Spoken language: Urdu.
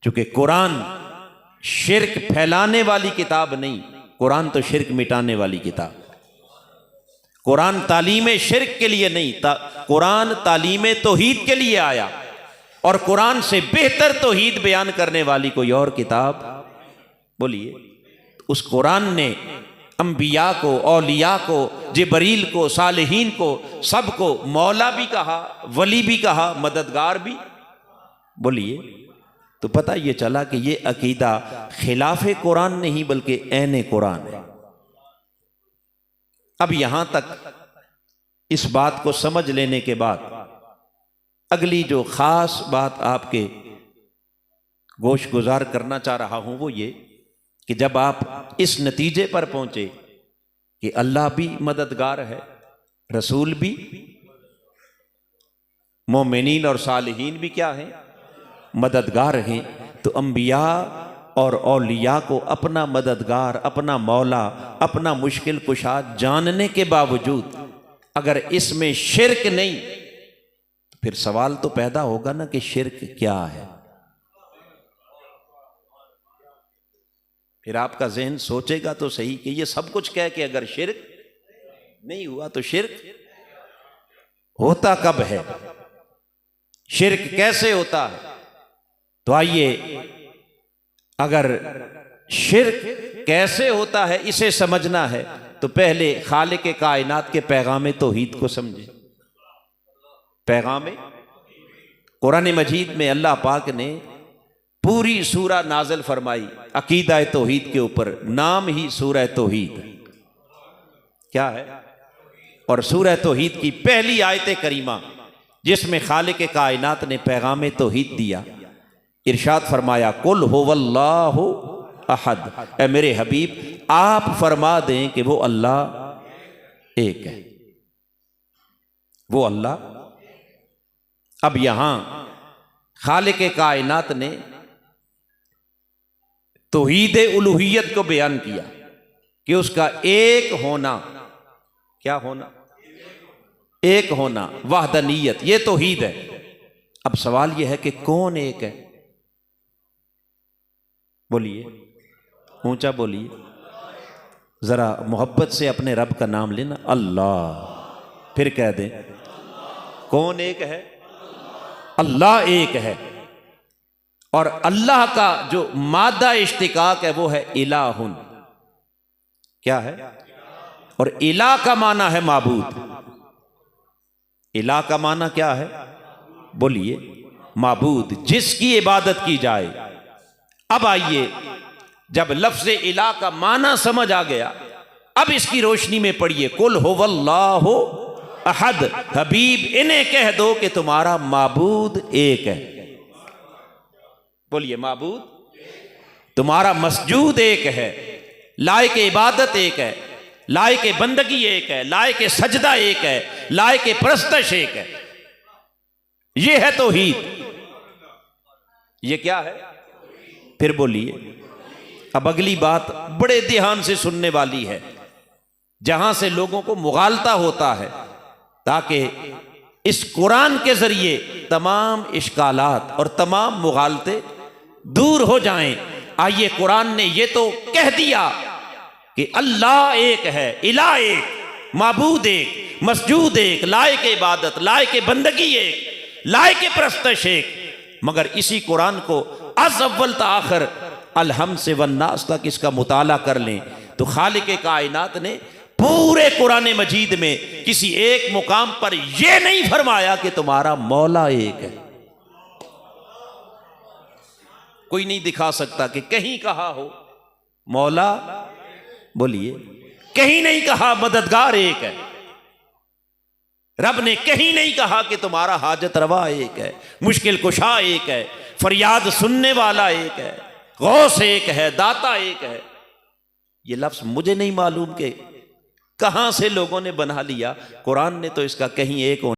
چونکہ قرآن شرک پھیلانے والی کتاب نہیں، قرآن تو شرک مٹانے والی کتاب۔ قرآن تعلیم شرک کے لیے نہیں، قرآن تعلیم توحید کے لیے آیا، اور قرآن سے بہتر توحید بیان کرنے والی کوئی اور کتاب بولیے۔ اس قرآن نے انبیاء کو، اولیاء کو، جبریل کو، صالحین کو، سب کو مولا بھی کہا، ولی بھی کہا، مددگار بھی بولیے۔ تو پتہ یہ چلا کہ یہ عقیدہ خلاف قرآن نہیں بلکہ عین قرآن ہے۔ اب یہاں تک اس بات کو سمجھ لینے کے بعد اگلی جو خاص بات آپ کے گوش گزار کرنا چاہ رہا ہوں وہ یہ کہ جب آپ اس نتیجے پر پہنچے کہ اللہ بھی مددگار ہے، رسول بھی، مومنین اور صالحین بھی کیا ہیں؟ مددگار ہیں، تو انبیاء اور اولیاء کو اپنا مددگار، اپنا مولا، اپنا مشکل کشا جاننے کے باوجود اگر اس میں شرک نہیں، پھر سوال تو پیدا ہوگا نا کہ شرک کیا ہے؟ پھر آپ کا ذہن سوچے گا تو صحیح کہ یہ سب کچھ کہہ کے اگر شرک نہیں ہوا تو شرک ہوتا کب ہے؟ شرک کیسے ہوتا ہے؟ تو آئیے، اگر شرک کیسے ہوتا ہے اسے سمجھنا ہے تو پہلے خالق کائنات کے پیغام توحید کو سمجھیں۔ پیغام قرآن مجید میں اللہ پاک نے پوری سورہ نازل فرمائی عقیدہ توحید کے اوپر، نام ہی سورہ توحید کیا ہے؟ اور سورہ توحید کی پہلی آیت کریمہ جس میں خالق کائنات نے پیغام توحید دیا، ارشاد فرمایا قل هو اللہ احد، اے میرے حبیب آپ فرما دیں کہ وہ اللہ ایک ہے، وہ اللہ۔ اب یہاں خالق کائنات نے توحید الوہیت کو بیان کیا کہ اس کا ایک ہونا، کیا ہونا؟ ایک ہونا، وحدانیت، یہ توحید ہے۔ اب سوال یہ ہے کہ کون ایک ہے؟ بولیے، اونچا بولیے، ذرا محبت سے اپنے رب کا نام لینا، اللہ، پھر کہہ دیں کون ایک ہے؟ اللہ ایک ہے۔ اور اللہ کا جو مادہ اشتقاق ہے وہ ہے الہن، کیا ہے؟ اور الہ کا معنی ہے معبود۔ الہ کا معنی کیا ہے؟ بولیے، معبود، جس کی عبادت کی جائے۔ اب آئیے، جب لفظ الہ کا معنی سمجھ آ گیا، اب اس کی روشنی میں پڑھیے قل هو اللہ احد، حبیب انہیں کہہ دو کہ تمہارا معبود ایک ہے۔ بولیے، معبود، تمہارا مسجود ایک ہے، لائق عبادت ایک ہے، لائق بندگی ایک ہے، لائق سجدہ ایک ہے، لائق پرستش ایک ہے۔ یہ ہے توحید۔ یہ کیا ہے؟ پھر بولیے۔ اب اگلی بات بڑے دھیان سے سننے والی ہے، جہاں سے لوگوں کو مغالطہ ہوتا ہے، تاکہ اس قرآن کے ذریعے تمام اشکالات اور تمام مغالطے دور ہو جائیں۔ آئیے، قرآن نے یہ تو کہہ دیا کہ اللہ ایک ہے، الہ ایک، معبود ایک، مسجود ایک، لائق عبادت، لائق بندگی ایک، لائق پرستش ایک، مگر اسی قرآن کو از اول تا آخر الحمد سے والناس تک اس کا مطالعہ کر لیں تو خالق کائنات نے پورے قرآن مجید میں کسی ایک مقام پر یہ نہیں فرمایا کہ تمہارا مولا ایک ہے۔ کوئی نہیں دکھا سکتا کہ کہیں کہا ہو مولا، بولیے، کہیں نہیں کہا مددگار ایک ہے، رب نے کہیں نہیں کہا کہ تمہارا حاجت روا ایک ہے، مشکل کشا ایک ہے، فریاد سننے والا ایک ہے، غوث ایک ہے، داتا ایک ہے۔ یہ لفظ مجھے نہیں معلوم کہ کہاں سے لوگوں نے بنا لیا، قرآن نے تو اس کا کہیں ایک ہونا